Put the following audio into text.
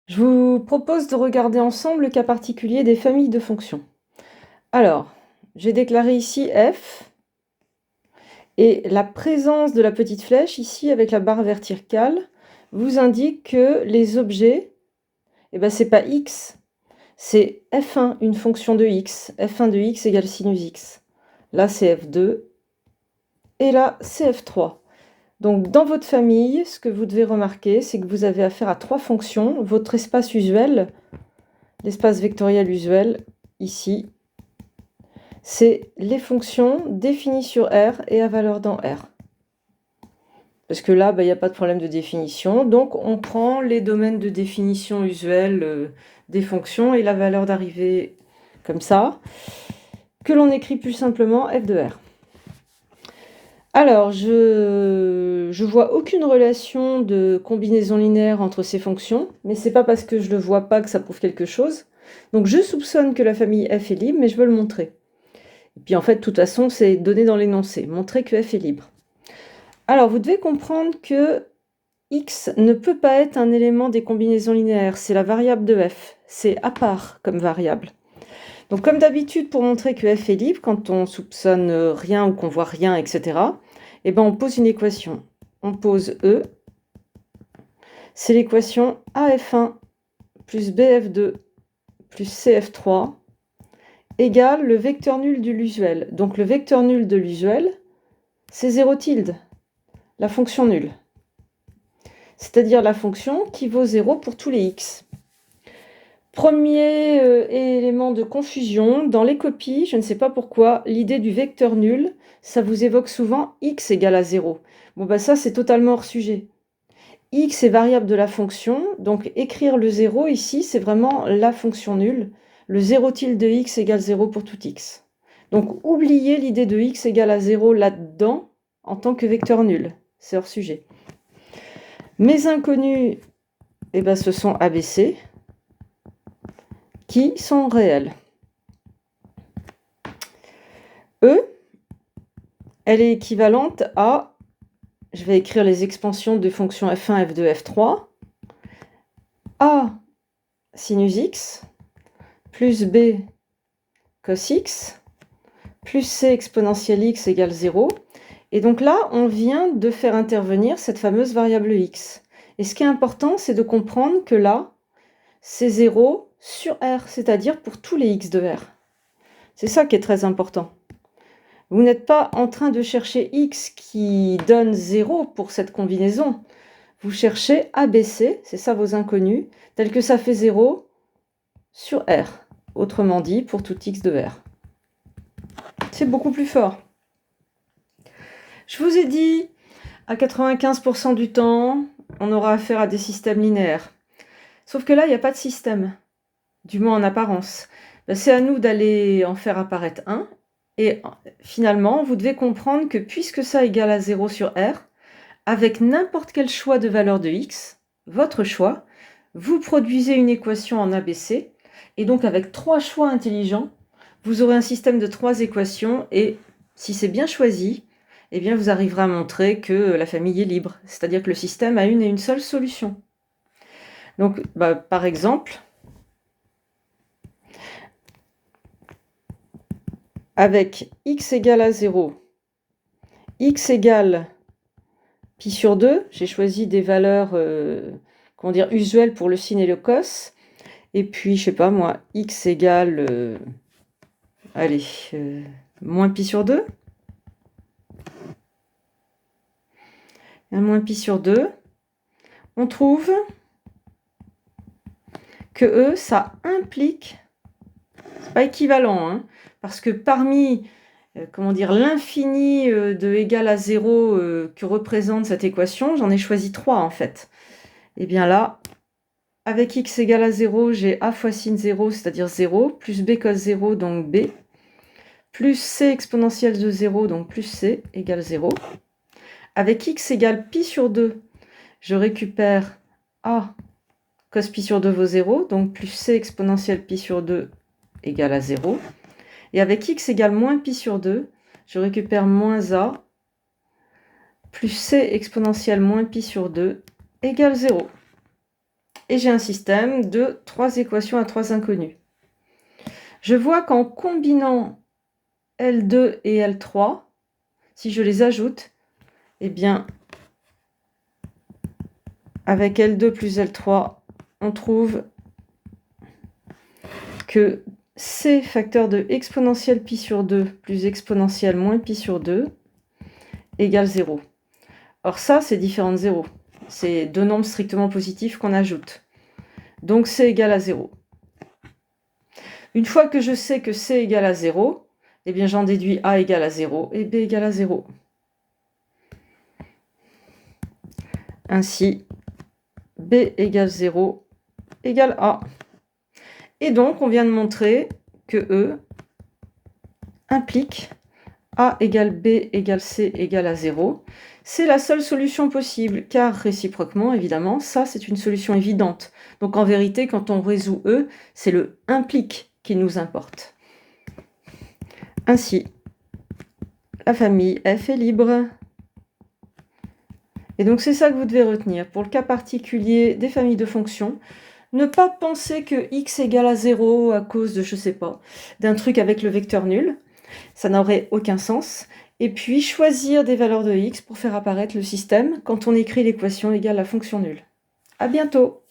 Je vous propose de regarder ensemble le cas particulier des familles de fonctions. Alors, j'ai déclaré ici f, et la présence de la petite flèche ici avec la barre verticale vous indique que les objets, c'est pas x, c'est f1, une fonction de x. f1 de x égale sinus x. Là, c'est f2, et là, c'est f3. Donc, dans votre famille, ce que vous devez remarquer, c'est que vous avez affaire à trois fonctions. Votre espace usuel, l'espace vectoriel usuel, ici, c'est les fonctions définies sur R et à valeur dans R. Parce que là, il n'y a pas de problème de définition. Donc, on prend les domaines de définition usuelle des fonctions et la valeur d'arrivée comme ça, que l'on écrit plus simplement f de R. Alors, je vois aucune relation de combinaison linéaire entre ces fonctions, mais c'est pas parce que je ne le vois pas que ça prouve quelque chose. Donc, je soupçonne que la famille f est libre, mais je veux le montrer. Et puis en fait, de toute façon, c'est donné dans l'énoncé, montrer que f est libre. Alors, vous devez comprendre que x ne peut pas être un élément des combinaisons linéaires, c'est la variable de f, c'est à part comme variable. Donc comme d'habitude, pour montrer que f est libre, quand on soupçonne rien ou qu'on voit rien, etc., on pose une équation. On pose E, c'est l'équation AF1 plus BF2 plus CF3 égale le vecteur nul de l'usuel. Donc le vecteur nul de l'usuel, c'est 0 tilde, la fonction nulle. C'est-à-dire la fonction qui vaut 0 pour tous les x. Premier élément de confusion, dans les copies, je ne sais pas pourquoi, l'idée du vecteur nul, ça vous évoque souvent x égale à 0. Bon, ça, c'est totalement hors sujet. X est variable de la fonction, donc écrire le 0 ici, c'est vraiment la fonction nulle. Le 0 tilde de x égale 0 pour tout x. Donc, oubliez l'idée de x égale à 0 là-dedans en tant que vecteur nul. C'est hors sujet. Mes inconnus, ce sont ABC, qui sont réels. E, elle est équivalente à, je vais écrire les expansions de fonctions f1, f2, f3, A sinus x, plus B cos x, plus C exponentielle x égale 0. Et donc là, on vient de faire intervenir cette fameuse variable x. Et ce qui est important, c'est de comprendre que là, c'est 0 sur R, c'est-à-dire pour tous les x de R. C'est ça qui est très important. Vous n'êtes pas en train de chercher x qui donne 0 pour cette combinaison. Vous cherchez ABC, c'est ça vos inconnus, tel que ça fait 0 sur R. Autrement dit, pour tout x de R. C'est beaucoup plus fort. Je vous ai dit, à 95% du temps, on aura affaire à des systèmes linéaires. Sauf que là, il n'y a pas de système, du moins en apparence. C'est à nous d'aller en faire apparaître un. Et finalement, vous devez comprendre que puisque ça égale à 0 sur R, avec n'importe quel choix de valeur de x, votre choix, vous produisez une équation en ABC. Et donc, avec trois choix intelligents, vous aurez un système de trois équations. Et si c'est bien choisi, vous arriverez à montrer que la famille est libre. C'est-à-dire que le système a une et une seule solution. Donc, par exemple, avec x égale à 0, x égale pi sur 2, j'ai choisi des valeurs usuelles pour le sin et le cos, et puis, je sais pas moi, x égale, moins pi sur 2, et moins pi sur 2, on trouve que E, ça implique, c'est pas équivalent, hein, parce que parmi l'infini de égal à 0 que représente cette équation, j'en ai choisi 3 en fait. Et bien là, avec x égale à 0, j'ai a fois sin 0, c'est-à-dire 0, plus b cos 0, donc b, plus c exponentielle de 0, donc plus c, égale 0. Avec x égale pi sur 2, je récupère a cos pi sur 2 vaut 0, donc plus c exponentielle pi sur 2 égale à 0. Et avec x égale moins pi sur 2, je récupère moins a plus c exponentielle moins pi sur 2 égale 0. et j'ai un système de 3 équations à 3 inconnus. Je vois qu'en combinant L2 et L3, si je les ajoute, eh bien, avec L2 plus L3, on trouve que C facteur de exponentielle pi sur 2 plus exponentielle moins pi sur 2 égale 0. Or ça, c'est différent de 0. C'est deux nombres strictement positifs qu'on ajoute. Donc C égale à 0. Une fois que je sais que C égale à 0, eh bien j'en déduis A égale à 0 et B égale à 0. Ainsi, B égale 0 égale A. Et donc, on vient de montrer que E implique A égale B égale C égale à 0. C'est la seule solution possible, car réciproquement, évidemment, ça c'est une solution évidente. Donc en vérité, quand on résout E, c'est le implique qui nous importe. Ainsi, la famille F est libre. Et donc c'est ça que vous devez retenir. Pour le cas particulier des familles de fonctions, ne pas penser que x égale à 0 à cause de, je sais pas, d'un truc avec le vecteur nul. Ça n'aurait aucun sens. Et puis choisir des valeurs de x pour faire apparaître le système quand on écrit l'équation égale à la fonction nulle. À bientôt!